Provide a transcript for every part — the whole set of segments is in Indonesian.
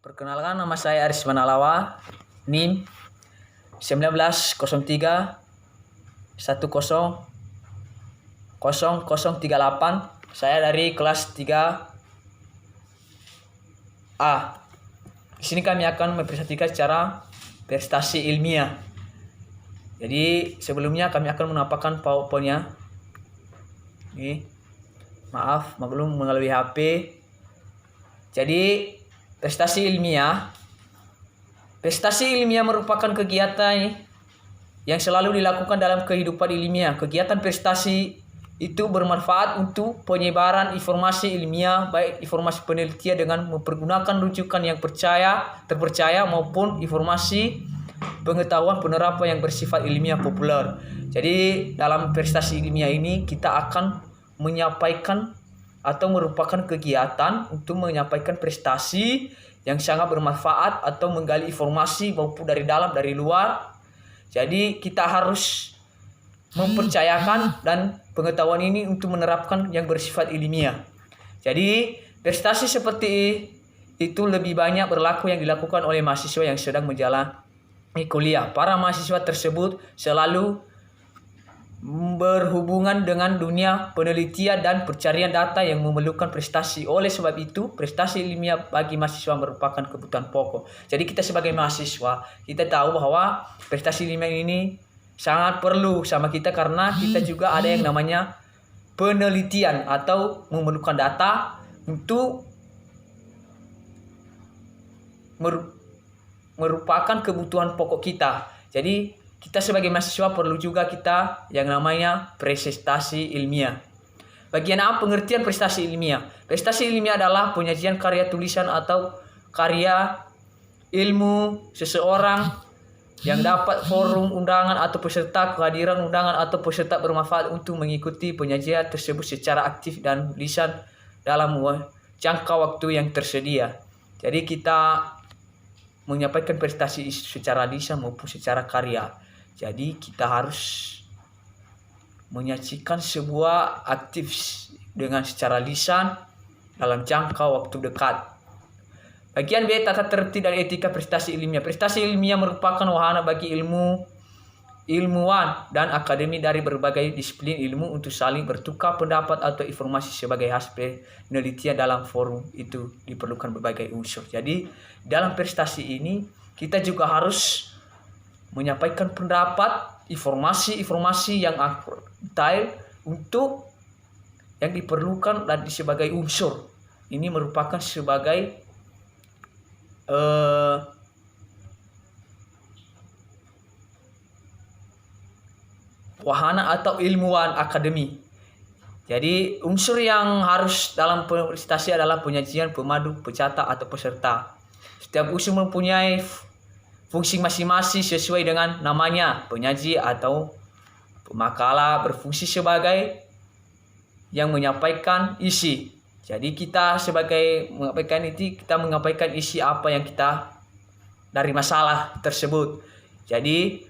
Perkenalkan, nama saya Aris Manalawa, NIM 1903 100038. Saya dari kelas 3A. Di sini kami akan mempresentasikan secara prestasi ilmiah. Jadi sebelumnya kami akan menampakkan PowerPoint-nya. Ini, maaf, maklum melalui HP. Jadi prestasi ilmiah merupakan kegiatan yang selalu dilakukan dalam kehidupan ilmiah. Kegiatan prestasi itu bermanfaat untuk penyebaran informasi ilmiah, baik informasi penelitian dengan mempergunakan rujukan yang terpercaya maupun informasi pengetahuan penerapan yang bersifat ilmiah populer. Jadi dalam prestasi ilmiah ini kita akan menyampaikan atau merupakan kegiatan untuk menyampaikan prestasi yang sangat bermanfaat atau menggali informasi maupun dari dalam dari luar. Jadi kita harus mempercayakan dan pengetahuan ini untuk menerapkan yang bersifat ilmiah. Jadi prestasi seperti itu lebih banyak berlaku yang dilakukan oleh mahasiswa yang sedang menjalani kuliah. Para mahasiswa tersebut selalu berhubungan dengan dunia penelitian dan pencarian data yang memerlukan prestasi. Oleh sebab itu, prestasi ilmiah bagi mahasiswa merupakan kebutuhan pokok. Jadi kita sebagai mahasiswa, kita tahu bahwa prestasi ilmiah ini sangat perlu sama kita karena kita juga ada yang namanya penelitian atau memerlukan data untuk merupakan kebutuhan pokok kita. Jadi kita sebagai mahasiswa perlu juga kita yang namanya prestasi ilmiah. Bagian apa pengertian prestasi ilmiah? Prestasi ilmiah adalah penyajian karya tulisan atau karya ilmu seseorang yang dapat forum undangan atau peserta kehadiran undangan atau peserta bermanfaat untuk mengikuti penyajian tersebut secara aktif dan lisan dalam jangka waktu yang tersedia. Jadi kita menyampaikan prestasi secara lisan maupun secara karya. Jadi kita harus menyajikan sebuah aktif dengan secara lisan dalam jangka waktu dekat. Bagian B, tata tertib dan etika prestasi ilmiah. Prestasi ilmiah merupakan wahana bagi ilmuwan dan akademi dari berbagai disiplin ilmu untuk saling bertukar pendapat atau informasi sebagai hasil penelitian. Dalam forum itu diperlukan berbagai unsur. Jadi dalam prestasi ini kita juga harus menyampaikan pendapat, informasi yang detail untuk yang diperlukan dan sebagai unsur. Ini merupakan sebagai wahana atau ilmuwan akademi. Jadi unsur yang harus dalam prestasi adalah penyajian, pemadu, pecatat atau peserta. Setiap unsur mempunyai fungsi masing-masing sesuai dengan namanya. Penyaji atau pemakalah berfungsi sebagai yang menyampaikan isi. Jadi kita sebagai menyampaikan isi apa yang kita dari masalah tersebut. Jadi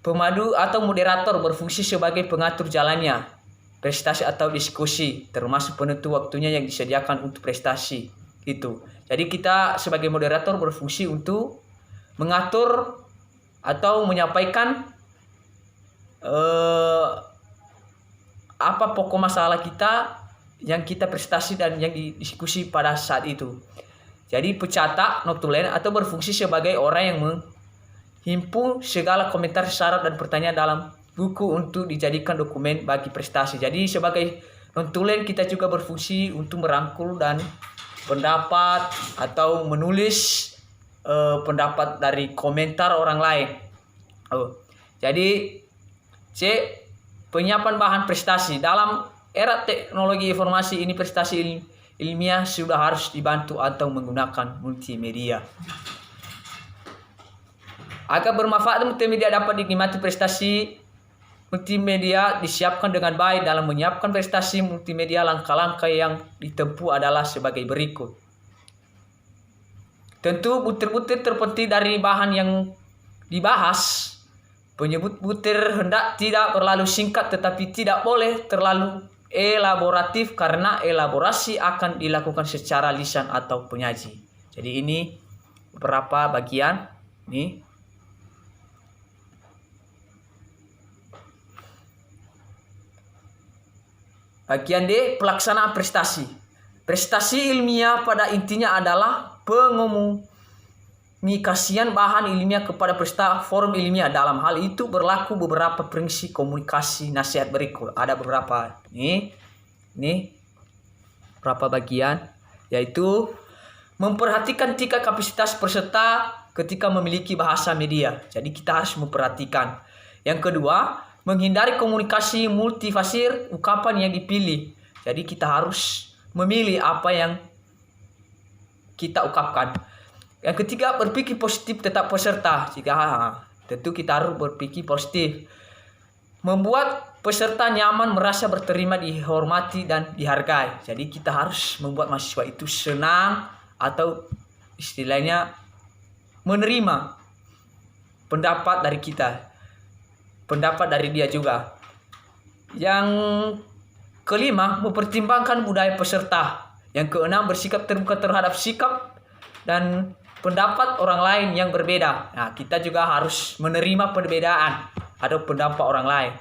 pemadu atau moderator berfungsi sebagai pengatur jalannya prestasi atau diskusi, termasuk penentu waktunya yang disediakan untuk prestasi itu. Jadi kita sebagai moderator berfungsi untuk mengatur atau menyampaikan apa pokok masalah kita yang kita prestasi dan yang didiskusi pada saat itu. Jadi pecatat, notulen atau berfungsi sebagai orang yang menghimpun segala komentar, syarat dan pertanyaan dalam buku untuk dijadikan dokumen bagi prestasi. Jadi sebagai notulen kita juga berfungsi untuk merangkul dan pendapat atau menulis pendapat dari komentar orang lain. Jadi C, penyiapan bahan prestasi. Dalam era teknologi informasi ini prestasi ilmiah sudah harus dibantu atau menggunakan multimedia. Agar bermanfaat multimedia dapat dinikmati, prestasi multimedia disiapkan dengan baik. Dalam menyiapkan prestasi multimedia, langkah-langkah yang ditempuh adalah sebagai berikut. Tentu butir-butir terpenting dari bahan yang dibahas. Penyebut butir hendak tidak terlalu singkat tetapi tidak boleh terlalu elaboratif karena elaborasi akan dilakukan secara lisan atau penyaji. Jadi ini beberapa bagian nih. Bagian D, pelaksanaan prestasi. Prestasi ilmiah pada intinya adalah pengomunikasian bahan ilmiah kepada peserta forum ilmiah. Dalam hal itu berlaku beberapa prinsip komunikasi nasihat berikut. Ada beberapa nih beberapa bagian, yaitu memperhatikan tingkat kapasitas peserta ketika memiliki bahasa media. Jadi kita harus memperhatikan. Yang kedua, menghindari komunikasi multifasir ungkapan yang dipilih. Jadi kita harus memilih apa yang kita ungkapkan. Yang ketiga, berpikir positif tetap peserta. Tentu kita harus berpikir positif. Membuat peserta nyaman, merasa berterima, dihormati, dan dihargai. Jadi kita harus membuat mahasiswa itu senang atau istilahnya menerima pendapat dari kita. Pendapat dari dia juga. Yang kelima, mempertimbangkan budaya peserta. Yang keenam, bersikap terbuka terhadap sikap dan pendapat orang lain yang berbeda. Nah, kita juga harus menerima perbedaan atau pendapat orang lain.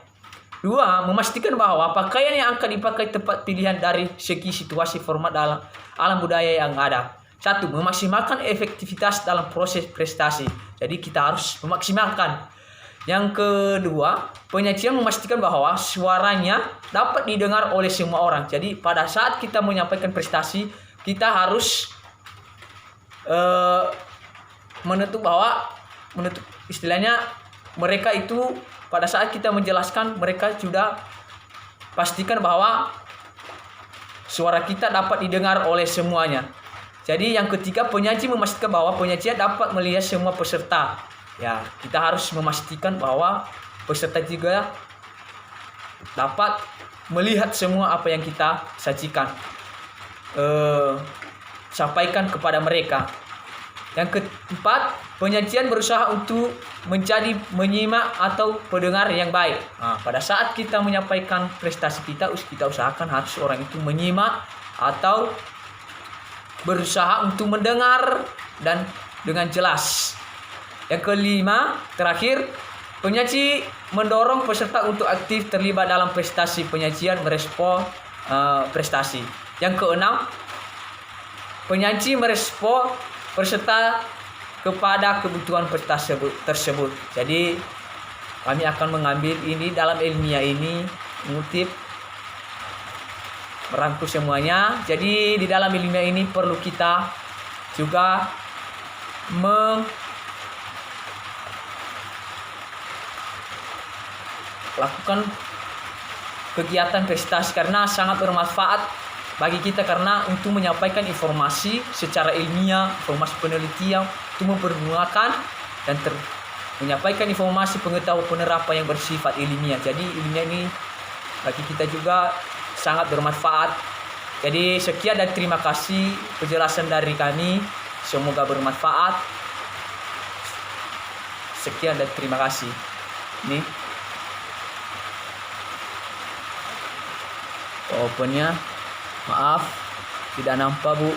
Dua, memastikan bahwa pakaian yang akan dipakai tepat pilihan dari segi situasi format dalam alam budaya yang ada. Satu, memaksimalkan efektivitas dalam proses prestasi. Jadi kita harus memaksimalkan. Yang kedua, penyajian memastikan bahwa suaranya dapat didengar oleh semua orang. Jadi pada saat kita menyampaikan prestasi, kita harus menutup istilahnya mereka itu pada saat kita menjelaskan, mereka sudah pastikan bahwa suara kita dapat didengar oleh semuanya. Jadi yang ketiga, penyaji memastikan bahwa penyajian dapat melihat semua peserta. Ya, kita harus memastikan bahwa peserta juga dapat melihat semua apa yang kita sajikan, sampaikan kepada mereka. Yang keempat, penyajian berusaha untuk menjadi menyimak atau pendengar yang baik. Nah, pada saat kita menyampaikan prestasi kita usahakan harus orang itu menyimak atau berusaha untuk mendengar dan dengan jelas. Yang kelima, terakhir, penyaji mendorong peserta untuk aktif terlibat dalam prestasi penyajian, merespon prestasi. Yang keenam, penyaji merespon peserta kepada kebutuhan prestasi tersebut. Jadi kami akan mengambil ini dalam ilmiah ini, mengutip, merangkum semuanya. Jadi di dalam ilmiah ini perlu kita juga lakukan kegiatan prestasi karena sangat bermanfaat bagi kita, karena untuk menyampaikan informasi secara ilmiah, informasi penelitian, untuk mempergunakan dan menyampaikan informasi pengetahuan penerapan yang bersifat ilmiah. Jadi ilmiah ini bagi kita juga sangat bermanfaat. Jadi sekian dan terima kasih penjelasan dari kami, semoga bermanfaat. Sekian dan terima kasih. Nih opennya, maaf tidak nampak Bu.